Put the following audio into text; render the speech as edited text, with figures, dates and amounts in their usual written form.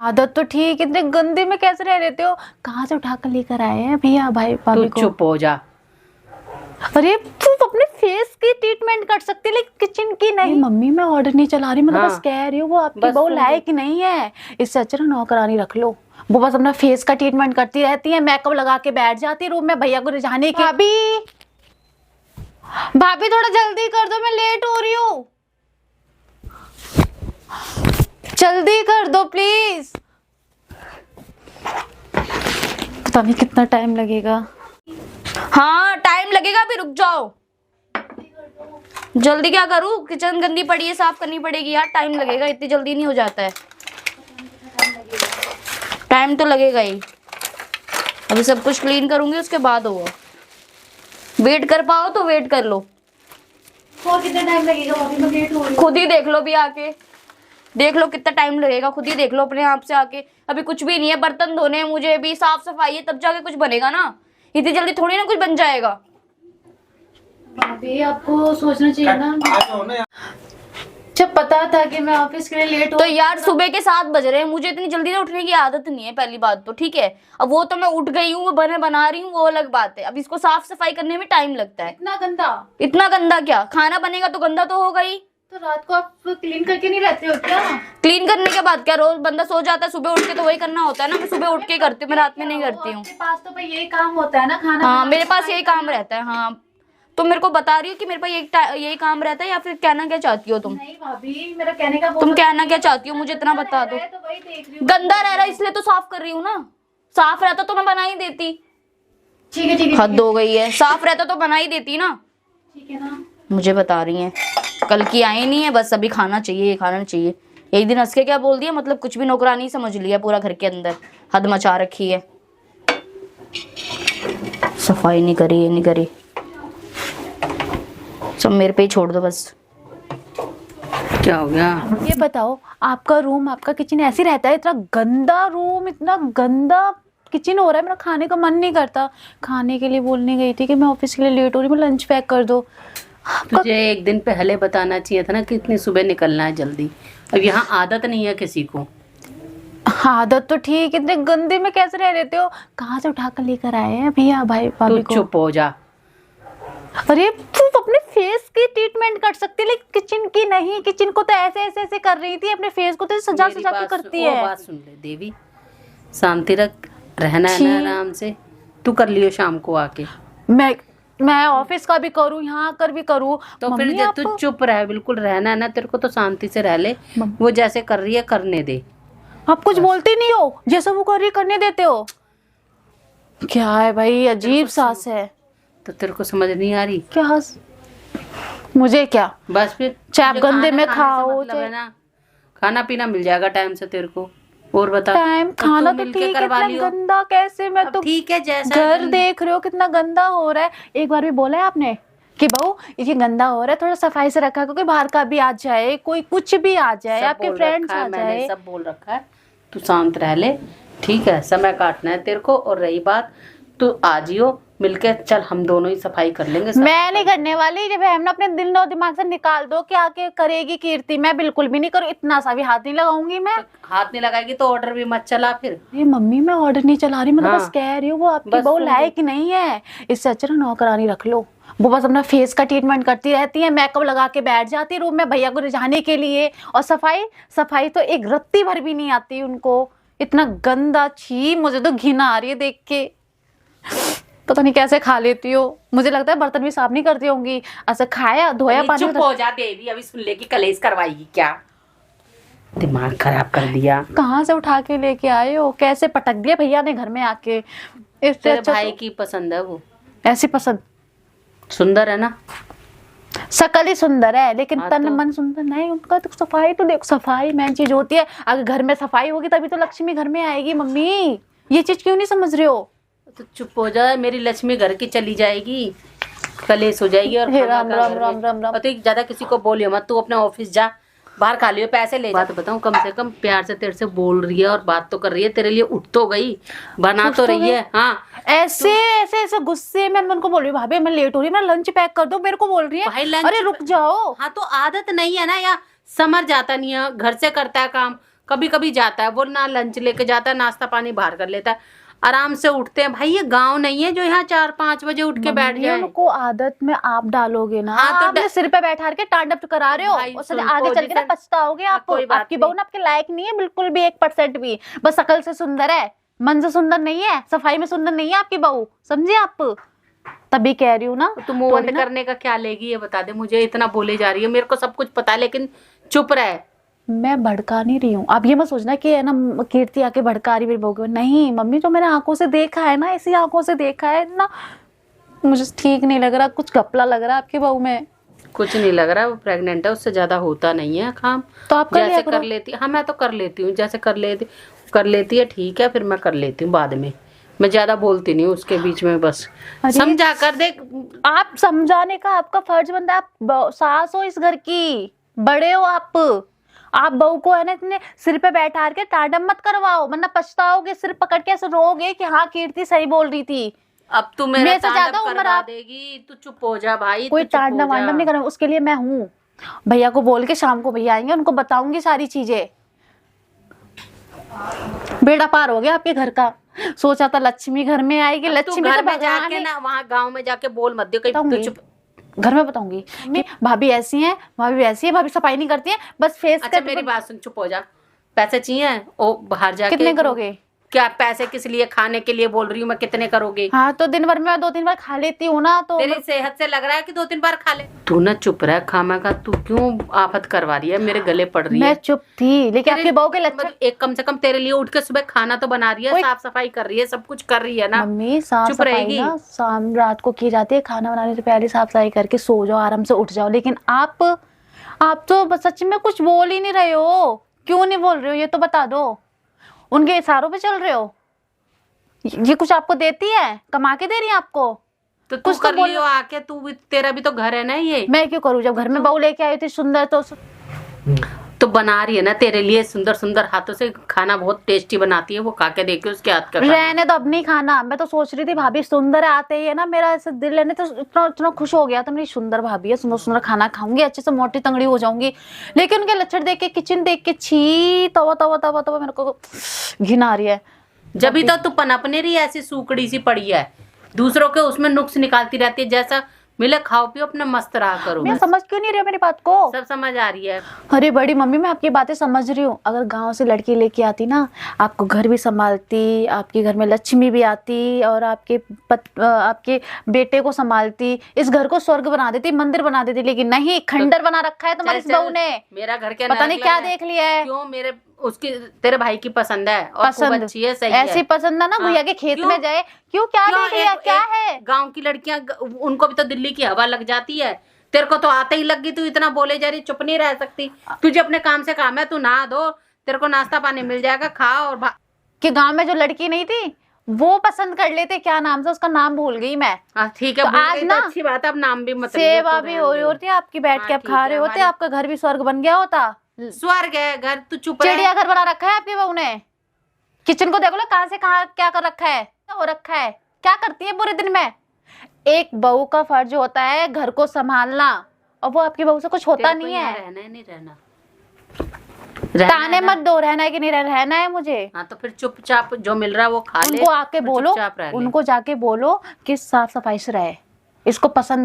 आदत तो ठीक, इतने गंदे में कैसे रह लेते हो? कहाँ से उठा कर लेकर आए हैं भैया भाई भाभी को? चुप हो जा। अरे तू अपने फेस की ट्रीटमेंट कर सकती है लेकिन किचन की नहीं। मम्मी मैं ऑर्डर नहीं चला रही, मैं तो बस कह रही हूँ वो आपकी बहू लायक नहीं है, इससे अच्छा ना नौकरानी रख लो। वो बस अपना फेस का ट्रीटमेंट करती रहती है, मेकअप लगा के बैठ जाती है रूम में भैया को रिझाने की। भाभी भाभी थोड़ा जल्दी कर दो, मैं लेट हो रही हूँ, जल्दी कर दो प्लीज। पता नहीं कितना टाइम लगेगा। हाँ टाइम लगेगा, अभी रुक जाओ। जल्दी क्या करूँ, किचन गंदी पड़ी है, साफ करनी पड़ेगी यार, टाइम लगेगा, इतनी जल्दी नहीं हो जाता है। टाइम तो लगेगा ही, अभी सब कुछ क्लीन करूंगी उसके बाद होगा। वेट कर पाओ तो वेट कर लो। और कितना टाइम लगेगा भाभी, मैं लेट हो रही हूँ। खुद ही देख लो, भी आके देख लो कितना टाइम लगेगा, खुद ही देख लो अपने आप से आके। अभी कुछ भी नहीं है, बर्तन धोने हैं मुझे भी, साफ सफाई है, तब जाके कुछ बनेगा ना, इतनी जल्दी थोड़ी ना कुछ बन जाएगा। भाभी आपको सोचना चाहिए ना, जब पता था कि मैं ऑफिस के लिए लेट हो तो यार सुबह के 7 बज रहे हैं, मुझे इतनी जल्दी ना उठने की आदत नहीं है, पहली बात तो ठीक है। अब वो तो मैं उठ गई हूँ, वो बना रही हूँ, वो अलग बात है। अब इसको साफ सफाई करने में टाइम लगता है। इतना गंदा क्या, खाना बनेगा तो गंदा तो होगा ही। तो रात को आप क्लीन करके नहीं रहते हो क्या? क्लीन करने के बाद क्या, रोज बंदा सो जाता है, सुबह उठ के तो वही करना होता है ना। मैं सुबह उठ के करती हूँ, मैं रात में नहीं करती हूँ। आपके पास तो भाई यही काम होता है ना, खाना। हाँ मेरे पास यही काम रहता है। हाँ तो मेरे को बता रही हो कि मेरे पास यही काम रहता है, या फिर कहना क्या चाहती हो तुम? नहीं भाभी, मेरा कहने का तुम कहना क्या चाहती हो, मुझे इतना बता दो। तो वही देख रही हूँ। गंदा रह रहा है इसलिए तो साफ कर रही हूँ ना, साफ रहता तो मैं बना ही देती। ठीक है ठीक है, हद हो गई है, साफ रहता तो बना ही देती ना। ठीक है ना। मुझे बता रही हैं, कल की आई नहीं है, बस अभी खाना चाहिए, खाना चाहिए। एक दिन हंस के क्या बोल दिया, मतलब कुछ भी नौकरानी समझ लिया पूरा घर के अंदर, हद मचा रखी है। सफाई नहीं करी, ये नहीं करी, सब मेरे पे ही छोड़ दो बस। क्या हो गया? ये बताओ, आपका रूम, आपका किचन ऐसे ही रहता है? इतना गंदा रूम, इतना गंदा किचन हो रहा है, मेरा खाने का मन नहीं करता। खाने के लिए बोलने गई थी कि मैं ऑफिस के लिए लेट हो रही हूँ, लंच पैक कर दो। तुझे एक दिन पहले बताना चाहिए था ना कि इतनी सुबह निकलना है जल्दी। अब यहाँ आदत नहीं है किसी को। आदत तो ठीक, इतने गंदे में कैसे रह लेते हो? कहाँ से उठा कर लेकर आए हैं भैया भाई भाभी तू को? चुप हो जा। अरे तू अपने फेस की ट्रीटमेंट कर सकती है लेकिन किचन की नहीं। किचन को तो ऐसे ऐसे ऐसे कर रही थी, अपने फेस को तो सजा सजा के करती है। बात सुन ले देवी, शांति रख, रहना है ना आराम से। तू कर लियो शाम को आके। मैं ऑफिस का भी करूँ, यहाँ कर भी करूँ, तो फिर जब तू चुप रह, बिल्कुल रहना है ना तेरे को, तो शांति से रह ले। वो जैसे कर रही है करने दे। आप कुछ बोलते नहीं हो, जैसा वो कर रही करने देते हो। क्या है भाई, अजीब सांस है। तो तेरे को समझ नहीं आ रही क्या? मुझे क्या, बस फिर चाहे आप गंदे में खाओ, मतलब है ना, खाना पीना मिल जाएगा टाइम से तेरे को। और बता, टाइम खाना तो ठीक है, इतना गंदा कैसे? मैं तो ठीक है, जैसा घर देख रहे हो कितना गंदा हो रहा है। एक बार भी बोला है आपने कि बहू ये गंदा हो रहा है, थोड़ा सफाई से रखा, क्योंकि बाहर का भी आ जाए, कोई कुछ भी आ जाए, आपके फ्रेंड्स आ जाए। मैंने सब बोल रखा है, तू शांत रह ले, ठीक है? समय काटना है तेरे को। और रही बात, तू आ जियो मिलके, चल हम दोनों ही सफाई कर लेंगे। मैं नहीं करने वाली, जब हम अपने दिल और दिमाग से निकाल दो कि आके करेगी कीर्ति, मैं बिल्कुल भी नहीं करूँ, इतना सा भी हाथ नहीं लगाऊंगी मैं। तो हाथ नहीं लगाएगी तो ऑर्डर भी मत चला फिर। ये मम्मी मैं ऑर्डर नहीं चला रही, मैं तो बस कह रही हूँ वो आपकी बहू लायक नहीं है, इससे अच्छा ना नौकरानी रख लो। वो बस अपना फेस का ट्रीटमेंट करती रहती है, मेकअप लगा के बैठ जाती है रूम में भैया को रिझाने के लिए। और सफाई तो एक रत्ती भर भी नहीं आती उनको, इतना गंदा। छी, मुझे तो घिन आ रही है देख के। पता नहीं कैसे खा लेती हो, मुझे लगता है बर्तन भी साफ नहीं करती होंगी। ऐसा खाया धोया पानी। चुप हो जा देवी, अभी सुन ले कि कलेश करवाएगी क्या? दिमाग खराब कर दिया। कहाँ से उठा के लेके आए हो, कैसे पटक दिया भैया ने घर में आके। इससे तेरे अच्छा भाई की पसंद है वो, ऐसी पसंद। सुंदर है ना, शकल ही सुंदर है लेकिन हाँ तन तो? मन सुंदर नहीं उनका। तो सफाई तो देखो, सफाई मेन चीज होती है। अगर घर में सफाई होगी तभी तो लक्ष्मी घर में आएगी। मम्मी ये चीज क्यों नहीं समझ रहे हो? तो चुप हो जा, मेरी लक्ष्मी घर की चली जाएगी, कलेश हो जाएगी। और राम राम राम राम राम। तो ज्यादा किसी को बोलियो मत, तू अपने ऑफिस जा, बाहर खा लियो, पैसे ले। बात बताऊं, कम से कम प्यार से तेरे से बोल रही है और बात तो कर रही है, तेरे लिए उठ तो गई, बना तो रही है। हाँ ऐसे ऐसे ऐसे गुस्से में मैं उनको बोल रही हूँ, भाभी मैं लेट हो रही हूँ, मेरा लंच पैक कर दो, मेरे को बोल रही है। भाई लंच, अरे रुक जाओ। हाँ तो आदत नहीं है ना, या समझ जाता नहीं है, घर से करता है काम, कभी कभी जाता है वो, ना लंच लेके जाता है, नाश्ता पानी बाहर कर लेता है, आराम से उठते हैं। भाई ये गांव नहीं है जो यहाँ 4-5 बजे उठ के बैठ मम्मी, जाए। उनको आदत में आप डालोगे ना। हाँ, तो आप अपने सिर पे बैठा के टांडप करा रहे हो, भाई उससे सुन, आगे चल के ना पोजीशन- पछताओगे आप। कोई बात आपकी बहू ना आपके लायक नहीं है बिल्कुल भी, 1% भी। बस अकल से सुंदर है, मन से सुंदर नहीं है, सफाई में सुंदर नहीं है आपकी बहू, समझे आप? तभी कह रही हूँ ना। तू मुंह बंद करने का क्या लेगी ये बता दे मुझे। इतना बोले जा रही है, मेरे को सब कुछ पता है लेकिन चुप रहे। मैं भड़का नहीं रही हूँ, आप ये मत सोचना कि है ना कीर्ति आके भड़का रही मेरी बहू को। नहीं मम्मी, जो मैंने आंखों से देखा है ना, इसी आंखों से देखा है ना, मुझे ठीक नहीं लग रहा, कुछ घपला लग रहा है आपकी बहू में। कुछ नहीं लग रहा, वो प्रेग्नेंट है, उससे ज्यादा होता नहीं है काम। तो आप कर लिया जैसे करो। कर लेती, हाँ मैं तो कर लेती हूँ, जैसे कर लेती है ठीक है, फिर मैं कर लेती हूँ बाद में। मैं ज्यादा बोलती नहीं हूँ उसके बीच में, बस अरे, समझा कर देख। आप समझाने का आपका फर्ज बनता है। आप सास हो इस घर की, बड़े हो आप बहू को है ना इतने सिर पे बैठा के टाडम मत करवाओ, वरना पछताओगे। सिर पकड़ के ऐसे रोगे कि हाँ कीर्ति सही बोल रही थी। अब तू मेरा मेरे से ज्यादा तांडव उम्र करवा आप- देगी, तू चुप हो जा भाई। कोई तू चुप हो तांडव वांडव जा। नहीं करना, उसके लिए मैं हूँ। भैया को बोल के शाम को भैया आएंगे, उनको बताऊंगी सारी चीजें। बेड़ा पार हो गया आपके घर का। सोचा था लक्ष्मी घर में आएगी, अब तू लक्ष्मी घर तो में भगवान जाके है। ना, वहाँ गांव में जाके बोल मत दियो कहीं। बताऊंगी। तू चुप। घर में बताऊंगी कि भाभी ऐसी है, भाभी वैसी है, भाभी सफाई नहीं करती है, बस फेस अच्छा कट। मेरी बात सुन, चुप हो जा। पैसे चाहिए ओ बाहर जाके। कितने करोगे? क्या पैसे किस लिए? खाने के लिए बोल रही हूँ मैं, कितने करोगे? हाँ तो दिन भर में मैं 2-3 बार खा लेती हूँ ना, तो तेरी सेहत से लग रहा है कि 2-3 बार खा ले। तू ना चुप रह, खामा का तू क्यों आफत करवा रही है, मेरे गले पड़ रही मैं है। चुप थी, लेकिन आपकी बहू के लक्षण। एक कम से कम तेरे लिए उठ के सुबह खाना तो बना रही है, कोई- साफ सफाई कर रही है, सब कुछ कर रही है ना। मम्मी साफ चुप सफाई रहेगी। ना शाम रात को की जाती है, खाना बनाने से पहले साफ सफाई करके सो जाओ, आराम से उठ जाओ। लेकिन आप तो बस सच में कुछ बोल ही नहीं रहे हो। क्यों नहीं बोल रहे हो ये तो बता दो। उनके इशारों पे चल रहे हो। ये कुछ आपको देती है, कमा के दे रही है आपको? तो तू कुछ तो कर बोल- लियो आके, तू भी, तेरा भी तो घर है ना ये। मैं क्यों करूँ? जब घर में बहू लेके आई थी सुंदर, तो बना रही है ना तेरे लिए सुंदर सुंदर हाथों से खाना, बहुत टेस्टी बनाती है वो, खा के देखियो उसके हाथ का खाना। रहने तो अब नहीं खाना। मैं तो सोच रही थी भाभी सुंदर है, आते ही है ना मेरा ऐसे दिल लेने तो इतना खुश हो गया था, मेरी सुंदर भाभी है, सुंदर सुंदर खाना खाऊंगी, अच्छे से मोटी तंगड़ी हो जाऊंगी। लेकिन उनके लक्षण देख के, किचन देख के, छी तवा तवा तवा तवा मेरे को घिन आ रही है। जब भी तो तू पनपने रही ऐसी सूकड़ी सी पड़ी है, दूसरों के उसमें नुक्स निकालती रहती है। जैसा मिले खाओ पियो, अपना मस्त रहा करो। मैं समझ क्यों नहीं रही हो मेरी बात को? सब समझ आ रही है। अरे बड़ी मम्मी, मैं आपकी बातें समझ रही हूँ। अगर गांव से लड़की लेके आती ना, आपको घर भी संभालती, आपके घर में लक्ष्मी भी आती, और आपके बेटे को संभालती, इस घर को स्वर्ग बना देती, मंदिर बना देती। लेकिन नहीं, खंडर बना रखा है तुम्हारी इस बहू ने। मेरा घर के पता नहीं क्या देख लिया है। क्यों मेरे उसकी तेरे भाई की पसंद है और खूब पसंद अच्छी है, सही ऐसी है। पसंद है ना, हाँ, भैया के खेत क्यों? में जाए। क्यों क्या देख लिया? क्या है? गांव की लड़कियां, उनको भी तो दिल्ली की हवा लग जाती है। तेरे को तो आते ही लग गई, तू इतना बोले जा रही, चुप नहीं रह सकती। तुझे अपने काम से काम है, तू नहा धो, तेरे को नाश्ता पानी मिल जाएगा, खा और कि गांव में जो लड़की नहीं थी वो पसंद कर लेते, क्या नाम से उसका नाम भूल गई मैं। हाँ ठीक है, तो भूल आज गई तो ना अच्छी बात है, अब नाम भी मत लियो, सेवा तू भी रहने हो रही दे। होती आपकी, बैठ के हाँ, आप ठीक खा है, रहे होते, हमारी- आपका घर भी स्वर्ग बन गया होता। स्वर्ग है घर, तू चुप रह। चिड़िया घर बना रखा है आपकी बहू ने। किचन को देखो ना, कहाँ से कहाँ क्या कर रखा है, क्या हो रखा है, क्या करती है पूरे दिन में। एक बहू का फर्ज होता है घर को संभालना, और वो आपकी बहू से कुछ होता तेरे को नहीं यहाँ है। रहना है नहीं रहना? ताने है ना? मत दो, रहना है कि नहीं रहना है मुझे। हाँ तो फिर चुपचाप जो मिल रहा है वो खा ले। उनको आके और बोलो, चुपचाप रह ले। उनको जाके बोलो कि साफ सफाई से रहे, इसको पसंद नहीं।